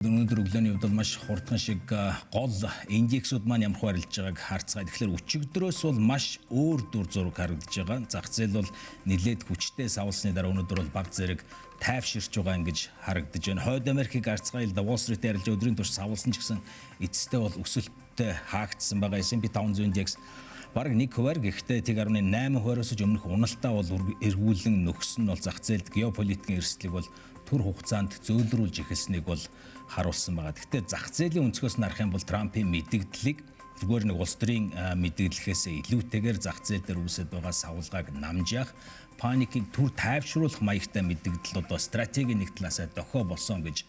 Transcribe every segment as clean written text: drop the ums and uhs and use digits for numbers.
Өнөөдөр өглөөний хувьд маш хурдхан шиг гол индексүүд маань ямар харилж байгааг харцгаая. Тэгэхээр өчигдрөөс бол маш өөр дүр зураг харагдаж байгаа. Зах зээл бол нэлээд хүчтэй савлсны дараа өнөөдөр бол баг зэрэг тайвширч байгаа ингэж харагдаж байна. Хойд Америкийг харцгаая. Wall Street-ийн арилжаа өдрийн турш савлсан ч гэсэн эцэстээ бол өсөлттэй хаагдсан байгаа. S&P 500 индекс бараг 1%, гэхдээ 1.8%-оос өмнөх уналтаа бол эргүүлэн нөхсөн нь бол зах зээлд геополитикийн эрсдлийг бол түр хугацаанд зөөлрүүлж эхэлснийг бол харуулсан байгаа. Гэхдээ зах зээлийн өнцгөөс нь харах юм бол Трампын мэдэгдлийг зүгээр нэг улс төрийн мэдэгдлэхээс илүүтэйгээр зах зээл дээр үүсэж байгаа савлгааг намжаах, паникийг түр тайвшруулах маягтай мэдэгдэл одоо стратегийн нэг талаасаа дохио болсон гэж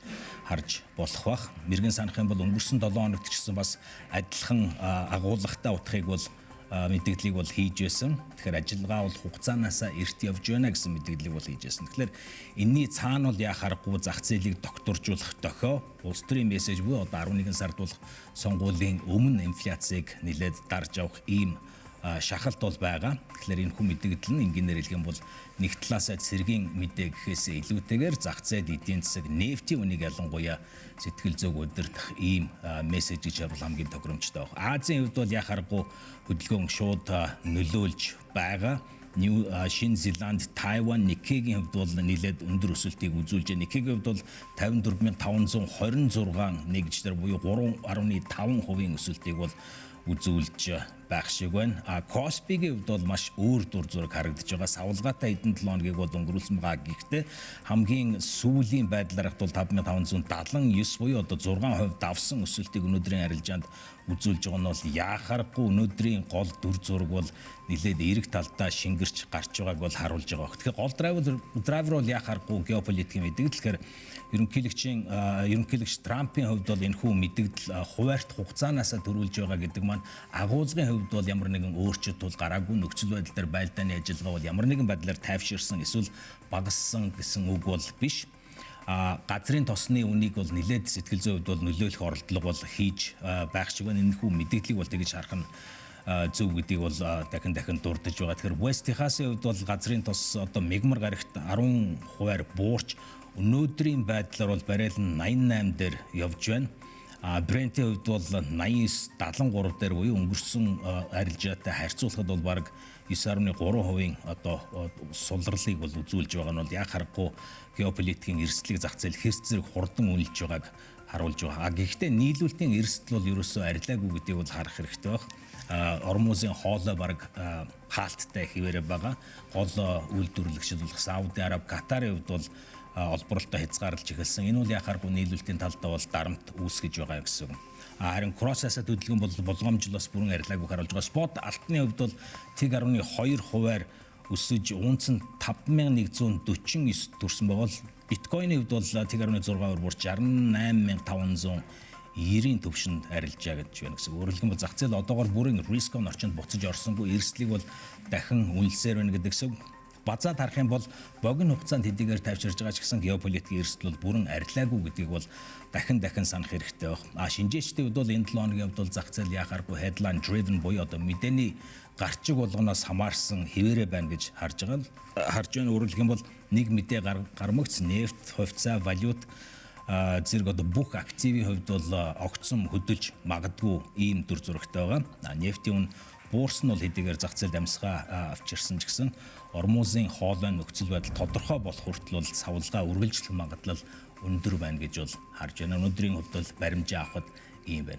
харж болох бах. Мэргэн санах юм бол өнгөрсөн 7 хоногт ч гэсэн бас адилхан агуулгатай утгыг бол мэдээллийг бол хийж байсан. Тэгэхээр ажиллагаа бол хугацаанаасаа эрт явж байна гэсэн мэдээллийг бол хийж байсан. Тэгэхээр энэний цаана бол яхахгүй зах зээлийг докторжуулах дохио, улс төрийн мессеж буюу одоо 11 сард болох сонгуулийн өмнө инфляцийг нэлээд дарж авах ийм шахалт бол байгаа. Тэгэхээр энэ хүн мэдээлэл нь энгийнээр хэлэх юм бол нэг талаасаа цэргийн мэдээ гэхээс илүүтэйгээр зах зээл эдийн засаг нефтийн үнийг ялангуяа сэтгэл зүйг удирдах ийм мессеж гэж харвал хамгийн тохиромжтой байна. Азийн хувьд бол яхахгүй хөдөлгөөн шууд нөлөөлж байгаа. Шинэ Зеланд, Тайван, Никегийн хувьд бол нэлээд өндөр өсөлтийг үзүүлж байна. Никегийн хувьд бол 54,526 нэгжлэр буюу 3.5% өсөлтийг бол үзүүлж байх шиг байна. Коспигийн хувьд бол маш өөр дур зураг харагдаж байгаа. Савлгаатай хэдэн 7 хоногийг бол өнгөрүүлсэн байгаа. Гэхдээ хамгийн сүүлийн байдлаар хат бол 5579 буюу одоо 6% давсан өсөлтийг өнөөдрийн арилжаанд үзүүлж байгаа нь бол яахарахгүй өнөөдрийн гол дүр зураг бол нэлээд эрэг талдаа шингэрч гарч байгааг бол харуулж байгаа. Тэгэхээр гол драйвер бол яахарахгүй геополитикийн мэдэгдэл. Тэгэхээр ерөнхийлөгч Трампын хувьд бол энэ хүү мэдэгдэл хуваарьт хугацаанаасаа төрүүлж байгаа гэдэг маань агуулгын хувьд бол ямар нэгэн өөрчлөлт бол гараагүй, нөхцөл байдал дээр байлдааны ажиллагаа бол ямар нэгэн байдлаар тайвширсан эсвэл багассан гэсэн үг бол биш. Газрын тосны үнийг бол нэлээд сэтгэл зүйн хувьд бол нөлөөлөх оролдлого бол хийж байх шиг байна. Энэ хүү мэдээллийг бол тэгж харах нь зөв гэдгийг бол дахин дурдж байгаа. Тэгэхээр West Texas-ийн хувьд бол газрын тос одоо мегмар гарагт 10% буурч өнөөдрийн байдлаар бол баррел нь 88 дээр явж байна. Брентийн хувьд бол 89.73 дээр буюу өнгөрсөн арилжаатай харьцуулахад бол бараг 9.3% одоо сулралыг бол үзүүлж байгаа нь бол яг харахгүй геополитикийн эрсдлийг зах зээл хэрс зэрэг хурдан үнэлж байгааг харуулж байгаа. Гэхдээ нийлүүлэлтийн эрсдэл бол ерөөсөө арилаагүй гэдгийг бол харах хэрэгтэй байна. Ормозын хоолой бараг хаалттай хിവэрэ байгаа. Гол үйлдвэрлэгчид болох Сауди Араб, Катарын хувьд бол олборлолтоо хязгаарлаж эхэлсэн. Энэ бол яхааргүй нийлүүлэлтийн талдаа бол дарамт үүсгэж байгаа гэсэн. Харин кросс-асет хөдөлгөөн бол болгоомжлоос бүрэн арилгаагүй харуулж байгаа. Спот алтны хувьд бол 1.2% өсөж унц нь 5149 төрсөн байгаа бол биткойны хувьд бол 1.6% буурч 68590 төвшөнд арилжаа гэж байна гэсэн. Өөрөлдөн бол зах зээл одоогоор бүрэн риск он орчинд буцаж орсонгүй, эрсдлийг бол дахин үнэлсээр байна гэдэг гэсэн. Базаад харах юм бол богино хугацаанд хэдийгээр тайвширж байгаа ч гэсэн геополитикийн эрсдэл бол бүрэн арилаагүй гэдгийг бол дахин санах хэрэгтэй байна. Шинжээчдийн хувьд бол энэ 7 хоногийн хувьд бол зах зээл яхааргүй headline driven буюу одоо мэдээний гарчиг болгоноос хамаарсан хിവэрэ байна гэж харж байгаа. Өөрөлдөх юм бол нэг мэдээ гармагц нефть, хувьцаа, валют зэрэг одоо бүх активийн хувьд бол огцом хөдөлж магадгүй ийм дүр зурагтай байгаа. Нефтийн үн буурс нь бол хэдийгээр зах зээлд амьсгаа авчирсан ч гэсэн ормозын хоолой нөхцөл байдал тодорхой болох хүртэл бол савлгаа үргэлжлэх магадлал өндөр байна гэж бол харж байна. Өнөөдрийн хувьд бол баримжаа авахд ийм байна.